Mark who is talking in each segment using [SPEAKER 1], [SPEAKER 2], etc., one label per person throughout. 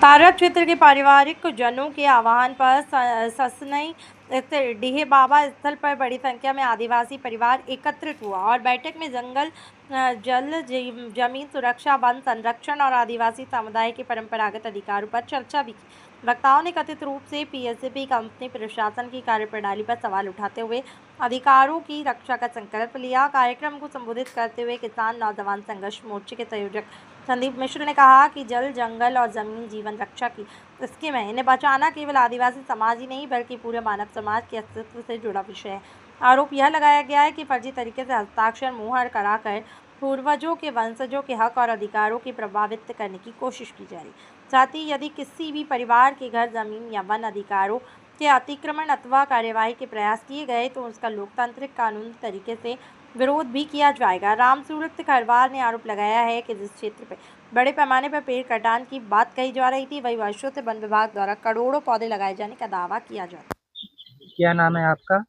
[SPEAKER 1] तारक क्षेत्र के पारिवारिक जनों के आह्वान पर ससनई स्थित डीह बाबा स्थल पर बड़ी संख्या में आदिवासी परिवार एकत्रित हुआ और बैठक में जंगल, जल, जमीन सुरक्षा, वन संरक्षण और आदिवासी समुदाय के परंपरागत अधिकारों पर चर्चा भी की। वक्ताओं ने कथित रूप से पीएसपी कंपनी प्रशासन की कार्यप्रणाली पर सवाल उठाते हुए अधिकारों की रक्षा का संकल्प लिया। कार्यक्रम को संबोधित करते हुए किसान नौजवान संघर्ष मोर्चे के संयोजक संदीप मिश्र ने कहा कि जल, जंगल और जमीन जीवन रक्षा की स्कीम है। इन्हें बचाना केवल आदिवासी समाज ही नहीं बल्कि पूरे मानव समाज के अस्तित्व से जुड़ा विषय है। आरोप यह लगाया गया है कि फर्जी तरीके से हस्ताक्षर मुहर कराकर पूर्वजों के वंशजों के हक और अधिकारों की प्रभावित करने की कोशिश की जा रही। साथ ही यदि किसी भी परिवार के घर, जमीन या वन अधिकारों के अतिक्रमण अथवा कार्यवाही के प्रयास किए गए तो उसका लोकतांत्रिक कानूनी तरीके से विरोध भी किया जाएगा। रामसूरत खरवार ने आरोप लगाया है कि जिस क्षेत्र पर बड़े पैमाने पर पेड़ कटान की बात कही जा रही थी, वही वर्षों से वन विभाग द्वारा करोड़ों पौधे लगाए जाने का दावा किया जा रहा है।
[SPEAKER 2] क्या नाम है आपका?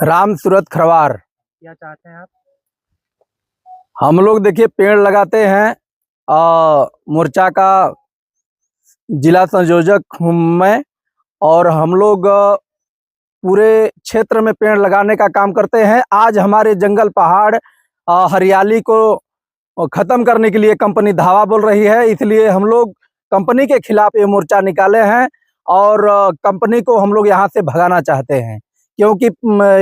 [SPEAKER 3] रामसूरत खरवार।
[SPEAKER 2] क्या चाहते हैं आप?
[SPEAKER 3] हम लोग देखिए पेड़ लगाते हैं, मोर्चा का जिला संयोजक हूँ मैं, और हम लोग पूरे क्षेत्र में पेड़ लगाने का काम करते हैं। आज हमारे जंगल, पहाड़, हरियाली को ख़त्म करने के लिए कंपनी धावा बोल रही है, इसलिए हम लोग कंपनी के खिलाफ ये मोर्चा निकाले हैं और कंपनी को हम लोग यहाँ से भगाना चाहते हैं, क्योंकि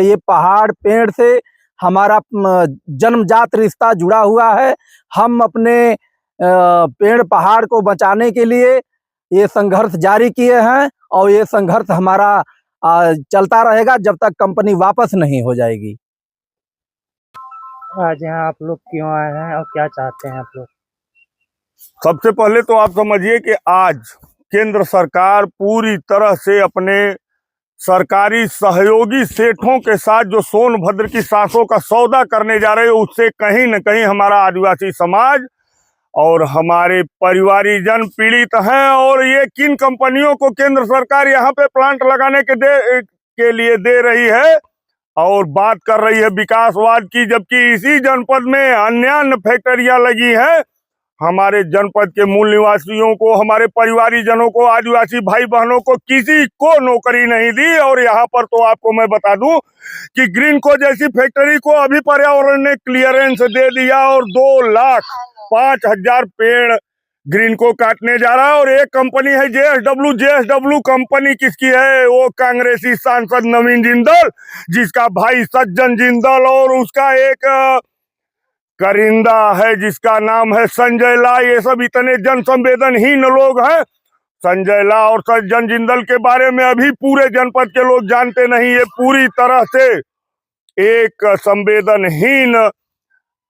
[SPEAKER 3] ये पहाड़, पेड़ से हमारा जन्मजात रिश्ता जुड़ा हुआ है। हम अपने पेड़ पहाड़ को बचाने के लिए ये संघर्ष जारी किए हैं और ये संघर्ष हमारा चलता रहेगा जब तक कंपनी वापस नहीं हो जाएगी।
[SPEAKER 2] आज यहाँ आप लोग क्यों आए हैं और क्या चाहते हैं आप लोग?
[SPEAKER 4] सबसे पहले तो आप समझिए कि आज केंद्र सरकार पूरी तरह से अपने सरकारी सहयोगी सेठों के साथ जो सोनभद्र की सांसों का सौदा करने जा रहे हैं, उससे कहीं न कहीं हमारा आदिवासी समाज और हमारे परिवारी जन पीड़ित हैं। और ये किन कंपनियों को केंद्र सरकार यहाँ पे प्लांट लगाने के लिए दे रही है और बात कर रही है विकासवाद की, जबकि इसी जनपद में अन्य फैक्ट्रियां लगी हैं। हमारे जनपद के मूल निवासियों को, हमारे परिवारी जनों को, आदिवासी भाई बहनों को किसी को नौकरी नहीं दी। और यहाँ पर तो आपको मैं बता दूं कि ग्रीनको जैसी फैक्ट्री को अभी पर्यावरण ने क्लियरेंस दे दिया और 2,05,000 पेड़ ग्रीनको काटने जा रहा है। और एक कंपनी है जेएसडब्ल्यू कंपनी किसकी है? वो कांग्रेसी सांसद नवीन जिंदल, जिसका भाई सज्जन जिंदल, और उसका एक करिंदा है जिसका नाम है संजय ला। ये सब इतने जन संवेदनहीन लोग हैं। संजय ला और सज्जन जिंदल के बारे में अभी पूरे जनपद के लोग जानते नहीं। ये पूरी तरह से एक संवेदनहीन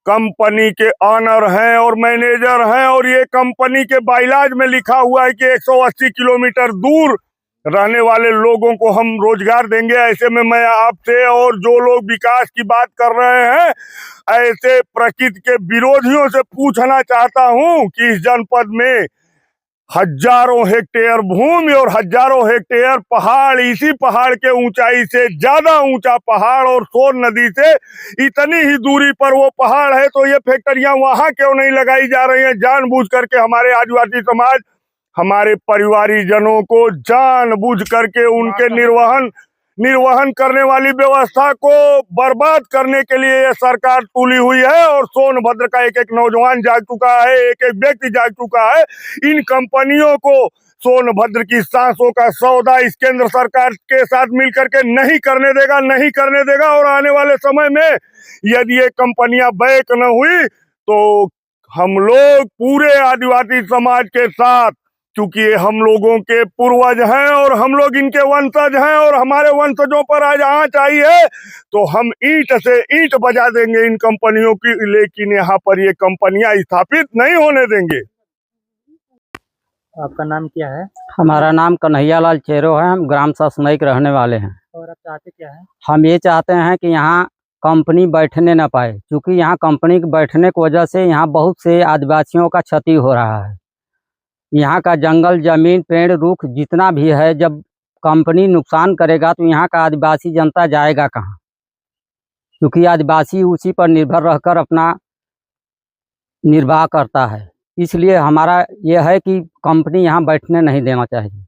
[SPEAKER 4] कंपनी के ऑनर हैं और मैनेजर हैं। और ये कंपनी के बाइलाज में लिखा हुआ है कि 180 किलोमीटर दूर रहने वाले लोगों को हम रोजगार देंगे। ऐसे में मैं आपसे और जो लोग विकास की बात कर रहे हैं, ऐसे प्रकृति के विरोधियों से पूछना चाहता हूं कि इस जनपद में हजारों हेक्टेयर भूमि और हजारों हेक्टेयर पहाड़, इसी पहाड़ के ऊंचाई से ज्यादा ऊंचा पहाड़ और सोन नदी से इतनी ही दूरी पर वो पहाड़ है, तो ये फैक्ट्रियां वहां क्यों नहीं लगाई जा रही हैं? जानबूझ करके हमारे आदिवासी समाज, हमारे परिवारी जनों को जानबूझ करके उनके निर्वहन करने वाली व्यवस्था को बर्बाद करने के लिए ये सरकार तुली हुई है। और सोनभद्र का एक एक नौजवान जाग चुका है, एक एक व्यक्ति जाग चुका है। इन कंपनियों को सोनभद्र की सांसों का सौदा इस केंद्र सरकार के साथ मिलकर के नहीं करने देगा। और आने वाले समय में यदि ये कंपनियां बैक न हुई तो हम लोग पूरे आदिवासी समाज के साथ, क्योंकि ये हम लोगों के पूर्वज हैं और हम लोग इनके वंशज हैं और हमारे वंशजों पर आज आँच आई है तो हम ईंट से ईंट बजा देंगे इन कंपनियों की, लेकिन यहाँ पर ये कंपनियां स्थापित नहीं होने देंगे।
[SPEAKER 2] आपका नाम क्या है?
[SPEAKER 5] हमारा नाम कन्हैया लाल चेरो है। हम ग्राम ससनई के रहने वाले हैं।
[SPEAKER 2] और आप चाहते क्या है?
[SPEAKER 5] हम ये चाहते हैं कि यहाँ कंपनी बैठने न पाए, क्योंकि यहाँ कंपनी के बैठने की वजह से यहाँ बहुत से आदिवासियों का क्षति हो रहा है। यहाँ का जंगल, जमीन, पेड़, रुख जितना भी है, जब कंपनी नुकसान करेगा तो यहाँ का आदिवासी जनता जाएगा कहाँ? क्योंकि आदिवासी उसी पर निर्भर रहकर अपना निर्वाह करता है। इसलिए हमारा ये है कि कंपनी यहाँ बैठने नहीं देना चाहिए।